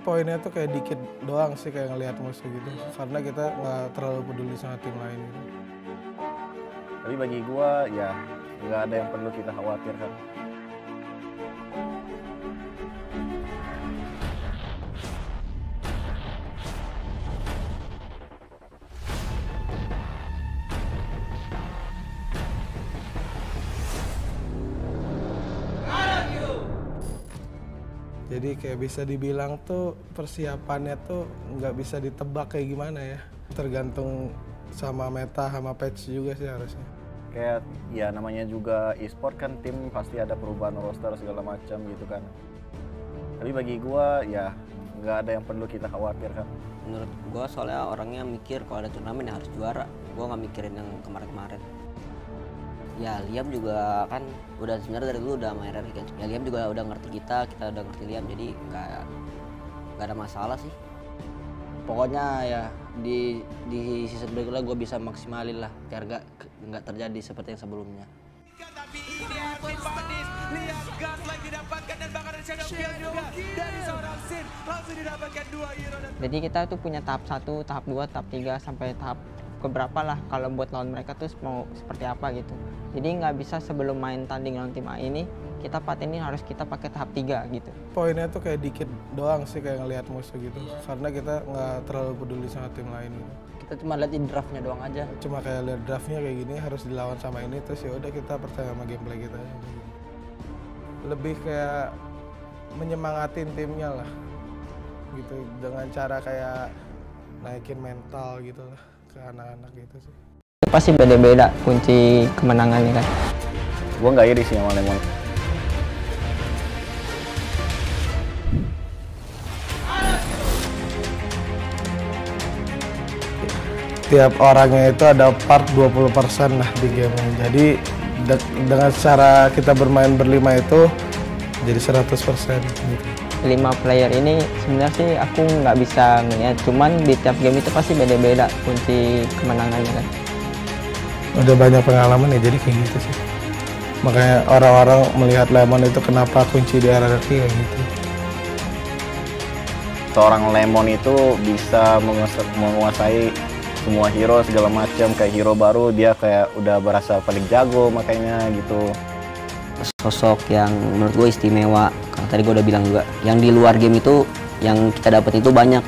Poinnya tuh kayak dikit doang sih, kayak ngelihat musuh gitu. Karena kita nggak terlalu peduli sama tim lain gitu. Tapi bagi gua ya nggak ada yang perlu kita khawatirkan. Jadi kayak bisa dibilang tuh persiapannya tuh nggak bisa ditebak kayak gimana ya. Tergantung sama meta sama patch juga sih harusnya. Kayak ya namanya juga e-sport kan, tim pasti ada perubahan roster segala macam gitu kan. Tapi bagi gua ya nggak ada yang perlu kita khawatirkan. Menurut gua soalnya orangnya mikir kalau ada turnamen ya harus juara. Gua nggak mikirin yang kemarin-kemarin. Ya Liam juga kan udah sebenarnya dari dulu udah main RRQ kan. Ya Liam juga udah ngerti kita udah ngerti Liam, jadi nggak ada masalah sih. Pokoknya ya di season berikutnya gue bisa maksimalin lah biar nggak terjadi seperti yang sebelumnya. Tapi ini Arvin Padis, lihat gas lagi didapatkan dan bahkan ada shadow kill juga dari seorang Sin, langsung didapatkan 2 hero. Jadi kita tuh punya tahap 1, tahap 2, tahap 3 sampai tahap keberapa lah kalau buat lawan mereka tuh mau seperti apa gitu. Jadi nggak bisa sebelum main tanding lawan tim A ini kita patenin harus kita pakai tahap 3 gitu. Poinnya tuh kayak dikit doang sih, kayak ngelihat musuh gitu. Karena kita nggak terlalu peduli sama tim lain gitu. Kita cuma lihat di draftnya doang aja. Cuma kayak lihat draftnya kayak gini harus dilawan sama ini, terus ya udah kita percaya sama gameplay kita. Lebih kayak menyemangatin timnya lah gitu, dengan cara kayak naikin mental gitu lah ke anak-anak gitu sih. Pasti beda-beda kunci kemenangannya kan. Gua nggak iri sih sama Lemon. Tiap orangnya itu ada part 20% lah di game. Jadi dengan cara kita bermain berlima itu jadi 100% gitu. 5 player ini sebenarnya sih aku nggak bisa ngeliat, cuman di tiap game itu pasti beda-beda kunci kemenangannya kan. Udah banyak pengalaman ya, jadi kayak gitu sih. Makanya orang-orang melihat Lemon itu kenapa kunci di RRQ kayak gitu. Seorang Lemon itu bisa menguasai semua hero segala macam, kayak hero baru dia kayak udah berasa paling jago makanya gitu. Sosok yang menurut gue istimewa, karena tadi gue udah bilang juga yang di luar game itu yang kita dapat itu banyak.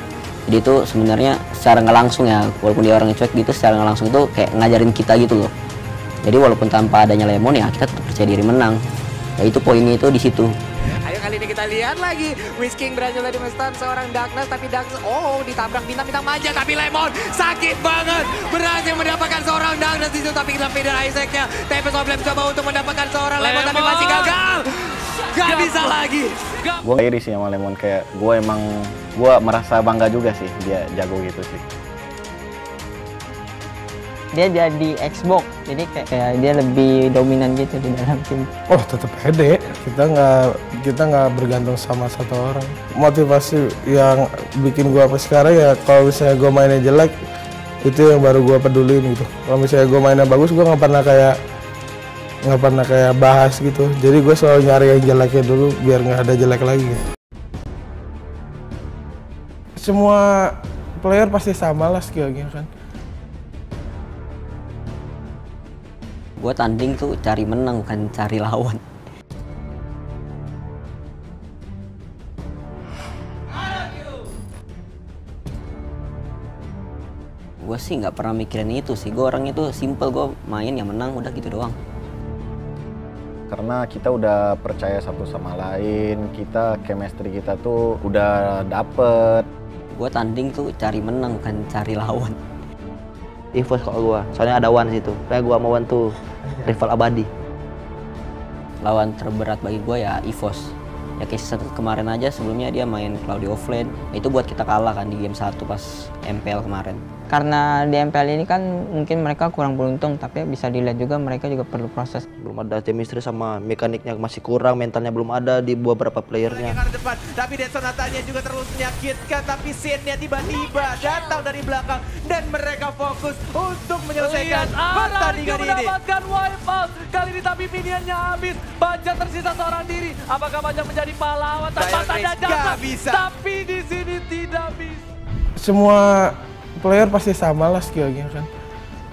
Jadi itu sebenarnya secara nggak langsung ya, walaupun dia orang cuek gitu, secara nggak langsung itu kayak ngajarin kita gitu loh. Jadi walaupun tanpa adanya Lemon ya kita tetap percaya diri menang. Ya itu poinnya itu di situ. Ayo kali ini kita lihat lagi Whisking berhasil tadi men-stun seorang Darkness, tapi Darkness ditabrak bintang-bintang manja, tapi Lemon sakit banget berhasil mendapatkan seorang Darkness di situ, tapi kita feeder Isaac-nya. TP Soblem coba untuk mendapatkan seorang Lemon tapi masih gagal. Gak bisa lagi. Gue iri sih sama Lemon, kayak gue merasa bangga juga sih dia jago gitu sih. Dia jadi Xbox, jadi kayak dia lebih dominan gitu di dalam tim. Oh tetap pede, kita nggak bergantung sama satu orang. Motivasi yang bikin gua sampai sekarang ya kalau misalnya gua mainnya jelek, itu yang baru gua pedulin gitu. Kalau misalnya gua mainnya bagus, gua nggak pernah kayak bahas gitu. Jadi gua selalu nyari yang jeleknya dulu biar nggak ada jelek lagi gitu. Semua player pasti sama lah skillnya kan. Gue tanding tuh cari menang bukan cari lawan. Gue sih nggak pernah mikirin itu sih, gue orangnya tuh simple, gue main ya menang udah gitu doang. Karena kita udah percaya satu sama lain, chemistry kita tuh udah dapet. Gue tanding tuh cari menang bukan cari lawan. EVOS kalau gue, soalnya ada Wan situ. Kayak gue sama Wan tuh rival abadi. Lawan terberat bagi gue ya EVOS. Ya kayak season kemarin aja, sebelumnya dia main Claudio offlane. Itu buat kita kalah kan di game 1 pas MPL kemarin. Karena di MPL ini kan mungkin mereka kurang beruntung, tapi bisa dilihat juga mereka juga perlu proses. Belum ada chemistry sama mekaniknya masih kurang, mentalnya belum ada di beberapa playernya. Depan, tapi Dead Sonatanya juga terus menyakitkan, tapi Sin-nya tiba-tiba datang dari belakang dan mereka fokus untuk menyelesaikan pertandingan ini. Mendapatkan wipe out kali ini, tapi minionnya habis. Bajang tersisa seorang diri. Apakah Bajang menjadi menjadi pahlawan tanpa tanda jasa, tapi di sini tidak bisa. Semua player pasti sama lah skillnya kan.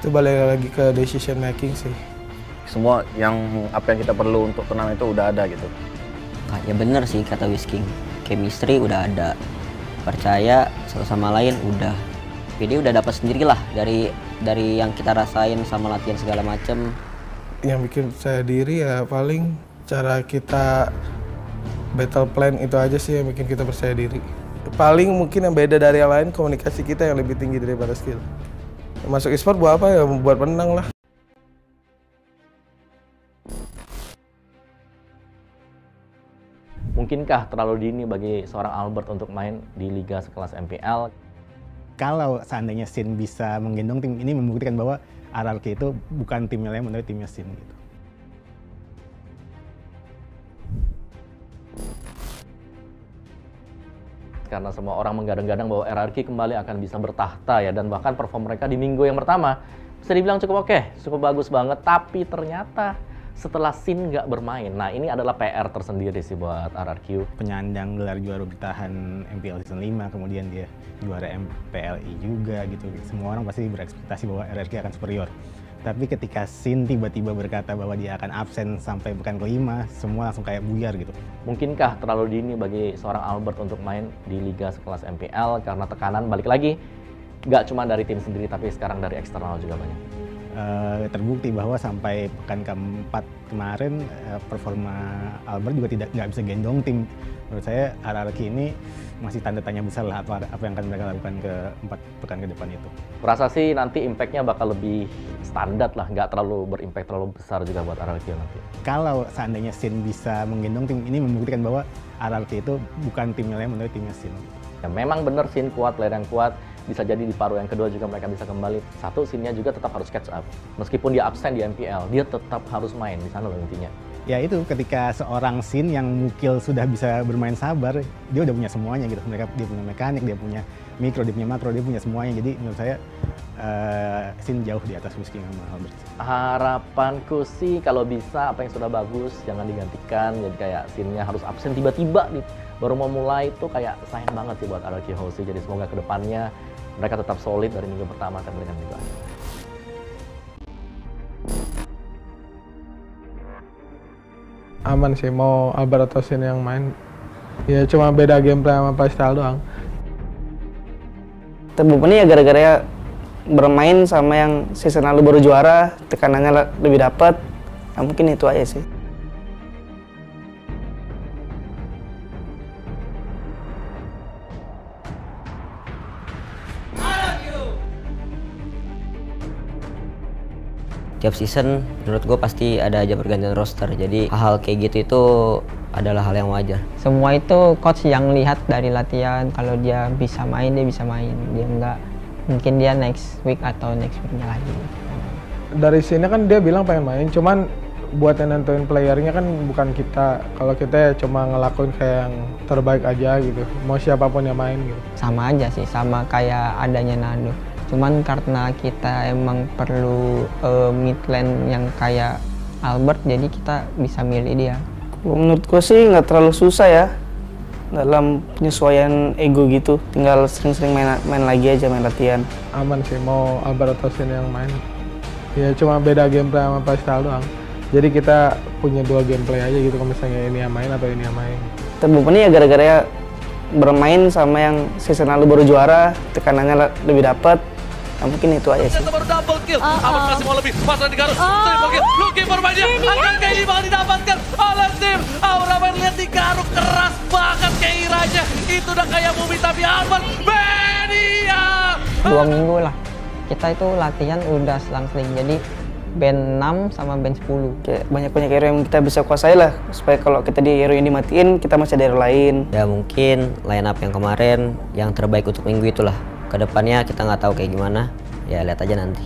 Itu balik lagi ke decision making sih. Semua yang apa yang kita perlu untuk turnamen itu udah ada gitu. Ya bener sih kata Whisking, chemistry udah ada, percaya satu sama lain udah. Jadi udah dapat sendirilah dari yang kita rasain sama latihan segala macem. Yang bikin percaya diri ya paling cara kita battle plan itu aja sih yang bikin kita percaya diri. Paling mungkin yang beda dari yang lain komunikasi kita yang lebih tinggi daripada skill. Masuk e-sport buat apa ya? Buat menang lah. Mungkinkah terlalu dini bagi seorang Albert untuk main di liga sekelas MPL? Kalau seandainya Sin bisa menggendong tim ini membuktikan bahwa RRQ itu bukan timnya Lemon tapi timnya Sin gitu. Karena semua orang menggadang-gadang bahwa RRQ kembali akan bisa bertahta ya, dan bahkan perform mereka di minggu yang pertama bisa dibilang cukup oke, cukup bagus banget, tapi ternyata setelah Sin nggak bermain, nah ini adalah PR tersendiri sih buat RRQ. Penyandang gelar juara bertahan MPL Season 5, kemudian dia juara MPLI juga gitu. Semua orang pasti berekspektasi bahwa RRQ akan superior. Tapi ketika Sin tiba-tiba berkata bahwa dia akan absen sampai pekan kelima, semua langsung kayak buyar gitu. Mungkinkah terlalu dini bagi seorang Albert untuk main di liga sekelas MPL karena tekanan balik lagi nggak cuma dari tim sendiri tapi sekarang dari eksternal juga banyak? Terbukti bahwa sampai pekan keempat kemarin performa Albert juga nggak bisa gendong tim. Menurut saya RRQ ini masih tanda tanya besar lah apa yang akan mereka lakukan ke 4 pekan ke depan itu. Rasa sih nanti impact-nya bakal lebih standar lah, nggak terlalu berimpact terlalu besar juga buat RRQ nanti. Kalau seandainya Sin bisa menggendong tim ini membuktikan bahwa RRQ itu bukan timnya Lemon tapi timnya Sin. Ya, memang bener Sin kuat, player yang kuat, bisa jadi di paruh yang kedua juga mereka bisa kembali. Satu, Sinnya juga tetap harus catch up. Meskipun dia absen di MPL, dia tetap harus main di sana loh intinya. Ya itu ketika seorang Sin yang mukil sudah bisa bermain sabar, dia udah punya semuanya gitu. Dia punya mekanik, dia punya mikro, dia punya makro, dia punya semuanya. Jadi menurut saya Sin jauh di atas Whisking sama Albert. Harapanku sih kalau bisa apa yang sudah bagus jangan digantikan. Jadi kayak Sinnya harus absen tiba-tiba baru mau mulai itu kayak sayang banget sih buat RRQ House. Jadi semoga kedepannya mereka tetap solid dari minggu pertama sampai dengan minggu akhir. Aman sih, mau Albert atau Sin yang main. Ya cuma beda gameplay sama playstyle doang. Terbebani ya gara-gara ya bermain sama yang season lalu baru juara, tekanannya lebih dapat. Nah, mungkin itu aja sih. Tiap season menurut gue pasti ada aja pergantian roster, jadi hal-hal kayak gitu itu adalah hal yang wajar. Semua itu coach yang lihat dari latihan, kalau dia bisa main, dia bisa main. Dia enggak, mungkin dia next week atau next weeknya lagi. Dari sini kan dia bilang pengen main, cuman buat yang nentuin playernya kan bukan kita. Kalau kita ya cuma ngelakuin kayak yang terbaik aja gitu, mau siapapun yang main gitu. Sama aja sih, sama kayak adanya Nando. Cuman karena kita emang perlu mid lane yang kayak Albert, jadi kita bisa milih dia. Menurut gue sih nggak terlalu susah ya dalam penyesuaian ego gitu. Tinggal sering-sering main lagi aja, main latihan. Aman sih, mau Albert atau Sin yang main. Ya cuma beda gameplay sama playstyle doang. Jadi kita punya dua gameplay aja gitu, kalau misalnya ini yang main atau ini yang main. Terbebani ya gara-gara ya bermain sama yang season lalu baru juara, tekanannya lebih dapat. Nah, mungkin itu aja sih. Baru double kill. Albert masih mau lebih. Pasal di Garus. Triple kill. Lucky bermainnya. Akan kayak ini bakal didapatkan oleh tim. Aura main lihat di Garuk. Keras banget keiranya. Itu udah kayak movie tapi Albert. Media. 2 minggu lah. Kita itu latihan udah selang-seling. Jadi band 6 sama band 10. Kayak banyak-banyak hero yang kita bisa kuasai lah. Supaya kalau kita di hero ini matiin, kita masih ada hero lain. Ya mungkin line up yang kemarin yang terbaik untuk minggu itulah. Kedepannya kita nggak tahu kayak gimana, ya lihat aja nanti.